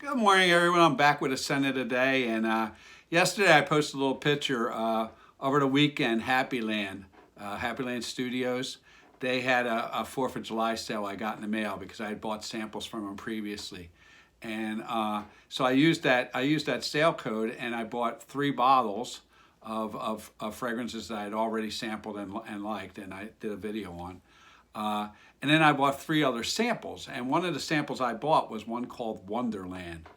Good morning, everyone. I'm back with a scent of the day, and yesterday I posted a little picture over the weekend. Happyland Studios. They had a 4th of July sale I got in the mail because I had bought samples from them previously, and so I used that sale code, and I bought 3 bottles of fragrances that I had already sampled and liked, and I did a video on. And then I bought 3 other samples, and one of the samples I bought was one called Wunderland,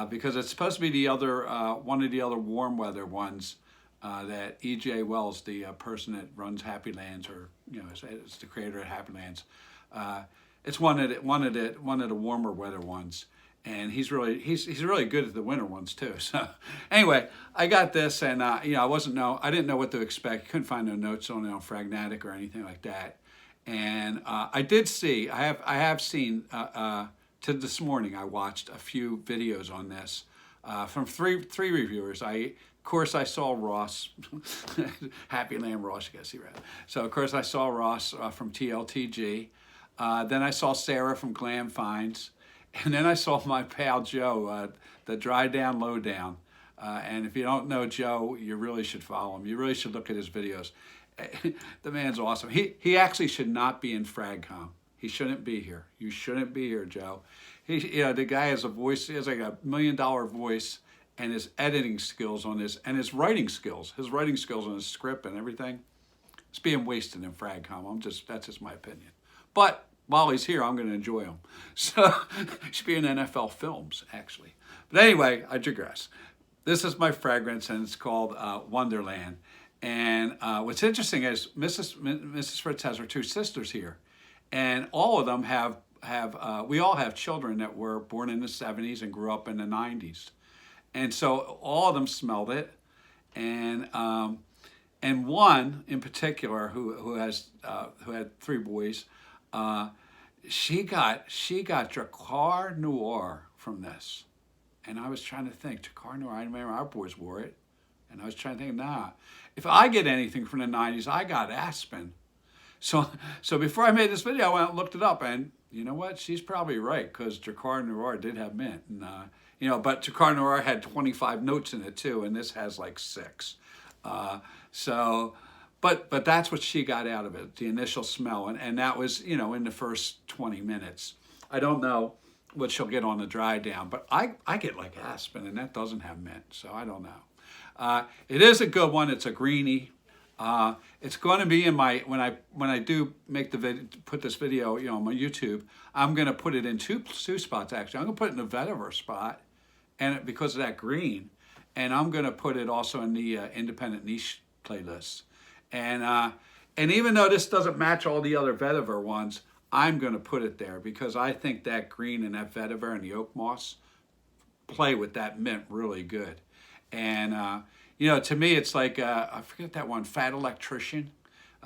because it's supposed to be the other one of the other warm weather ones that E.J. Wells, the person that runs Happylands, or is the creator of Happylands, it's one of the warmer weather ones, and he's really good at the winter ones too. So anyway, I got this, and I didn't know what to expect. Couldn't find no notes on it on Fragnatic or anything like that. And I have seen, to this morning, I watched a few videos on this from three reviewers. Of course, I saw Ross, Happyland Ross, I guess he read. So, of course, I saw Ross from TLTG. Then I saw Sarah from Glam Finds. And then I saw my pal Joe, the Dry Down Lowdown. And if you don't know Joe, you really should follow him. You really should look at his videos. The man's awesome. He actually should not be in FragCom. He shouldn't be here. You shouldn't be here, Joe. The guy has a voice. He has like $1 million voice, and his editing skills on his writing skills on his script and everything, it's being wasted in FragCom. That's just my opinion. But while he's here, I'm going to enjoy him. So he should be in NFL films, actually. But anyway, I digress. This is my fragrance, and it's called Wunderland. And what's interesting is Mrs. Fritz has her 2 sisters here, and all of them we all have children that were born in the 70s and grew up in the 90s, and so all of them smelled it, and one in particular who had 3 boys, she got Drakkar Noir from this, and I was trying to think Drakkar Noir. I remember our boys wore it. And I was trying to think, if I get anything from the 90s, I got Aspen. So before I made this video, I went and looked it up, and you know what? She's probably right, because Drakkar Noir did have mint. And, but Drakkar Noir had 25 notes in it too, and this has like 6. But that's what she got out of it, the initial smell, and that was, in the first 20 minutes. I don't know what she'll get on the dry down, but I get like Aspen, and that doesn't have mint, so I don't know. It is a good one. It's a greenie. It's going to be in my when I do make the video, put this video, on my YouTube. I'm going to put it in two spots. Actually, I'm going to put it in the Vetiver spot, and because of that green, and I'm going to put it also in the independent niche playlist. And even though this doesn't match all the other Vetiver ones, I'm going to put it there because I think that green and that Vetiver and the Oakmoss play with that mint really good. And, to me, it's like, I forget that one, Fat Electrician.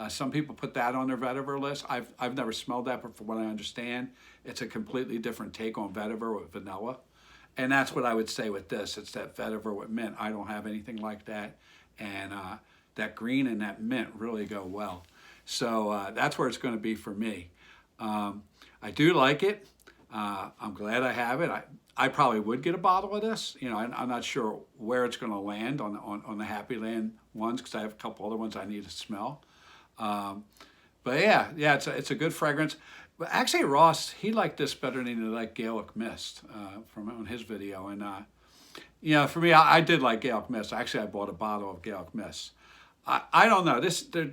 Some people put that on their Vetiver list. I've never smelled that, but from what I understand, it's a completely different take on Vetiver with vanilla. And that's what I would say with this. It's that Vetiver with mint. I don't have anything like that. And that green and that mint really go well. So that's where it's going to be for me. I do like it. I'm glad I have it. I probably would get a bottle of this. I'm not sure where it's going to land on the Happyland ones because I have a couple other ones I need to smell. But yeah, it's a good fragrance. But actually, Ross, he liked this better than he liked Gaelic Mist from on his video. And for me, I did like Gaelic Mist. Actually, I bought a bottle of Gaelic Mist. I don't know. They're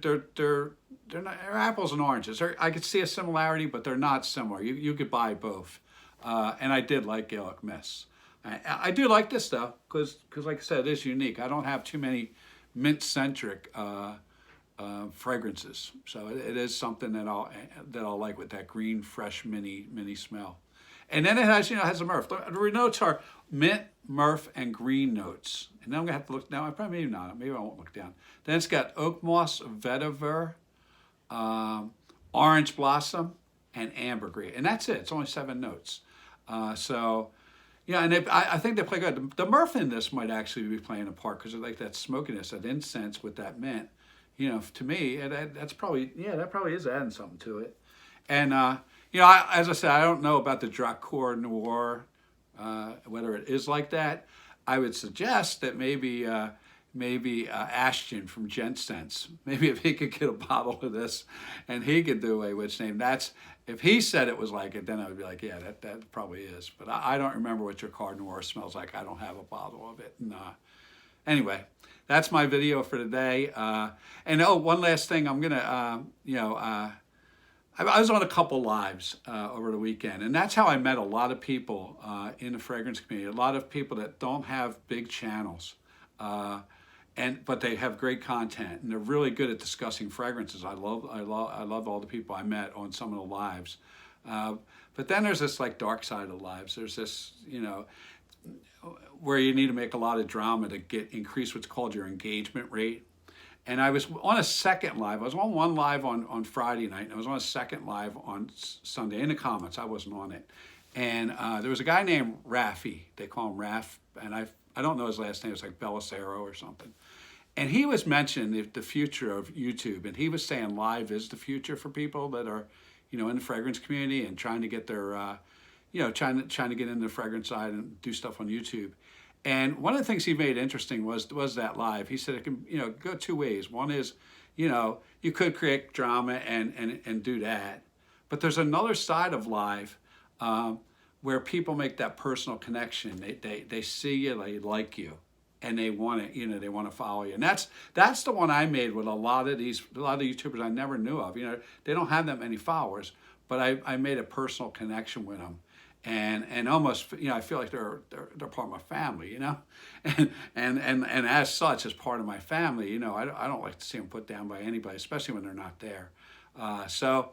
not, they're apples and oranges. I could see a similarity, but they're not similar. You could buy both. And I did like Gaelic Mist. I do like this though, because like I said, it is unique. I don't have too many mint-centric fragrances, so it is something that I'll like with that green, fresh, mini smell. And then it has a myrrh. The notes are mint, myrrh, and green notes. And then I'm gonna have to look down. I probably maybe not. Maybe I won't look down. Then it's got Oakmoss, Vetiver, orange blossom, and ambergris, and that's it. It's only 7 notes. And I think they play good. The myrrh in this might actually be playing a part because of like that smokiness, that incense with that mint. To me, that probably is adding something to it. And as I said, I don't know about the Drakkar Noir whether it is like that. I would suggest that maybe Ashton from GentSense, maybe if he could get a bottle of this and he could do a witch name, that's, if he said it was like it, then I would be like, yeah, that probably is. But I don't remember what your Card Noir smells like. I don't have a bottle of it. And, anyway, that's my video for today. And oh, one last thing, I'm gonna, I was on a couple lives over the weekend, and that's how I met a lot of people in the fragrance community. A lot of people that don't have big channels, but they have great content, and they're really good at discussing fragrances. I love all the people I met on some of the lives. But then there's this like dark side of lives. There's this, where you need to make a lot of drama to increase what's called your engagement rate. And I was on a second live. I was on one live on Friday night, and I was on a second live on Sunday. In the comments, I wasn't on it. And there was a guy named Rafi. They call him Raf, and I don't know his last name. It's like Bellicero or something. And he was mentioning the future of YouTube, and he was saying live is the future for people that are, in the fragrance community and trying to get their, trying to get into the fragrance side and do stuff on YouTube. And one of the things he made interesting was that live. He said it can, go two ways. One is, you could create drama and do that. But there's another side of live where people make that personal connection. They see you, they like you, and they want to, they want to follow you. And that's the one I made with a lot of YouTubers I never knew of. They don't have that many followers, but I made a personal connection with them. And almost, I feel like they're part of my family, and as such, as part of my family, I don't like to see them put down by anybody, especially when they're not there. So,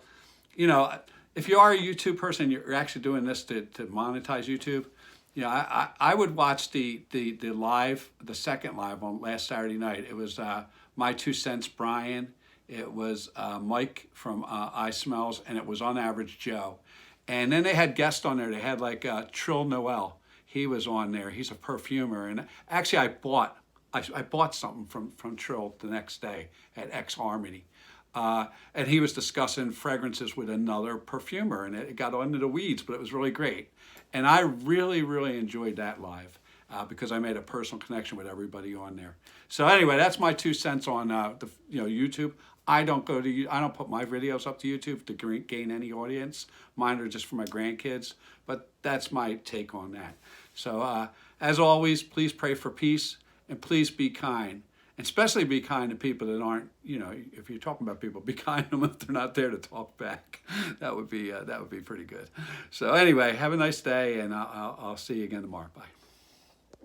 if you are a YouTube person, you're actually doing this to monetize YouTube. I would watch the live, the second live on last Saturday night. It was My Two Cents Brian. It was Mike from I Smells, and it was On Average Joe. And then they had guests on there. They had like Trill Noel. He was on there. He's a perfumer. And actually, I bought something from Trill the next day at X Harmony. And he was discussing fragrances with another perfumer. And it got into the weeds, but it was really great. And I really, really enjoyed that live because I made a personal connection with everybody on there. So anyway, that's my 2 cents on YouTube. I don't put my videos up to YouTube to gain any audience. Mine are just for my grandkids, but that's my take on that. So as always, please pray for peace and please be kind. And especially be kind to people that aren't, if you're talking about people, be kind to them if they're not there to talk back. That would be pretty good. So anyway, have a nice day, and I'll see you again tomorrow. Bye.